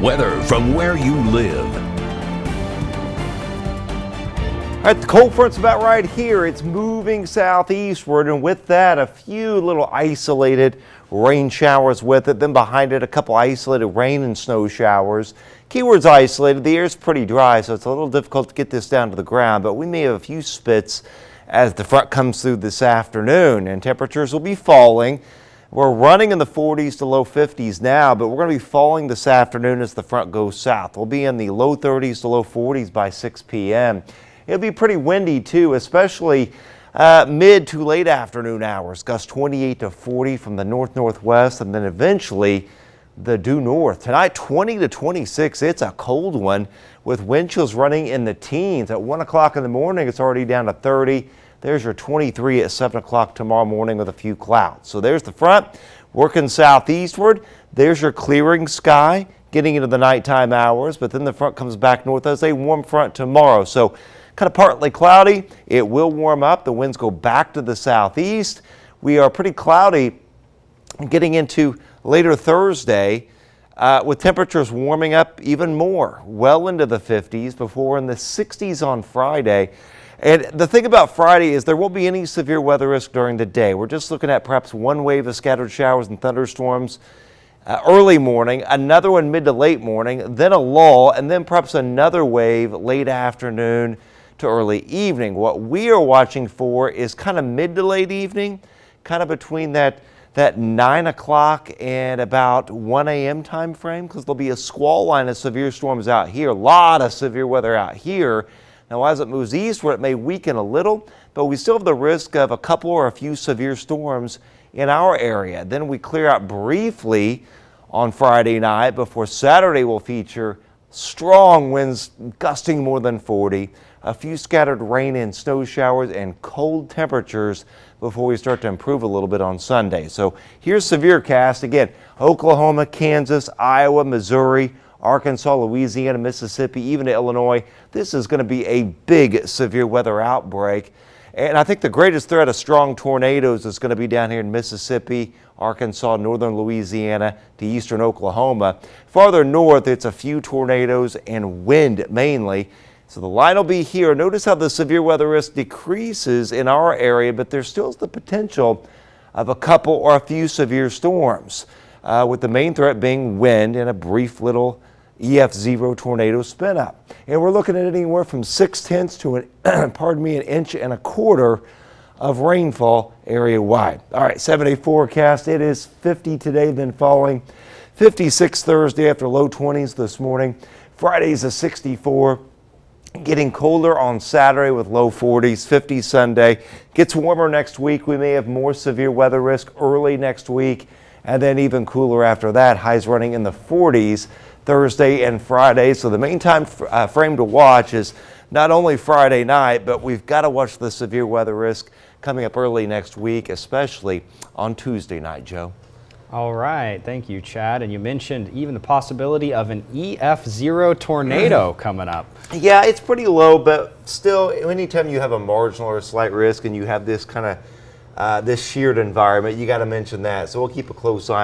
Weather from where you live. All right, the cold front's about right here. It's moving southeastward, and with that, a few little isolated rain showers with it. Then behind it, a couple isolated rain and snow showers. Keyword's isolated. The air's pretty dry, so it's a little difficult to get this down to the ground, but we may have a few spits as the front comes through this afternoon, and temperatures will be falling. We're running in the 40s to low 50s now, but we're going to be falling this afternoon as the front goes south. We'll be in the low 30s to low 40s by 6 p.m. It'll be pretty windy too, especially mid to late afternoon hours. Gusts 28 to 40 from the north-northwest, and then eventually the due north. Tonight 20 to 26. It's a cold one with wind chills running in the teens. At 1 o'clock in the morning, it's already down to 30. There's your 23 at 7 o'clock tomorrow morning with a few clouds. So there's the front working southeastward. There's your clearing sky getting into the nighttime hours, but then the front comes back north as a warm front tomorrow. So kind of partly cloudy. It will warm up. The winds go back to the southeast. We are pretty cloudy getting into later Thursday with temperatures warming up even more, well into the 50s before in the 60s on Friday. And the thing about Friday is there won't be any severe weather risk during the day. We're just looking at perhaps one wave of scattered showers and thunderstorms early morning, another one mid to late morning, then a lull, and then perhaps another wave late afternoon to early evening. What we are watching for is kind of mid to late evening, kind of between that 9 o'clock and about 1 a.m. time frame, because there'll be a squall line of severe storms out here. A lot of severe weather out here. Now, as it moves eastward, it may weaken a little, but we still have the risk of a couple or a few severe storms in our area. Then we clear out briefly on Friday night before Saturday will feature strong winds gusting more than 40, a few scattered rain and snow showers, and cold temperatures before we start to improve a little bit on Sunday. So here's severe cast. Again, Oklahoma, Kansas, Iowa, Missouri, Arkansas, Louisiana, Mississippi, even to Illinois. This is going to be a big severe weather outbreak. And I think the greatest threat of strong tornadoes is going to be down here in Mississippi, Arkansas, northern Louisiana to eastern Oklahoma. Farther north, it's a few tornadoes and wind mainly. So the line will be here. Notice how the severe weather risk decreases in our area, but there's still the potential of a couple or a few severe storms, with the main threat being wind and a brief little EF0 tornado spin up. And we're looking at anywhere from 0.6 to an inch and a quarter of rainfall area wide. All right, 7-day forecast. It is 50 today, then falling 56 Thursday after low 20s this morning. Friday's a 64. Getting colder on Saturday with low 40s, 50 Sunday. Gets warmer next week. We may have more severe weather risk early next week, and then even cooler after that. Highs running in the 40s Thursday and Friday. So the main time frame to watch is not only Friday night, but we've got to watch the severe weather risk coming up early next week, especially on Tuesday night, Joe. All right, thank you, Chad. And you mentioned even the possibility of an EF0 tornado coming up. Yeah, it's pretty low, but still, anytime you have a marginal or a slight risk and you have this kind of this sheared environment, you got to mention that. So we'll keep a close eye on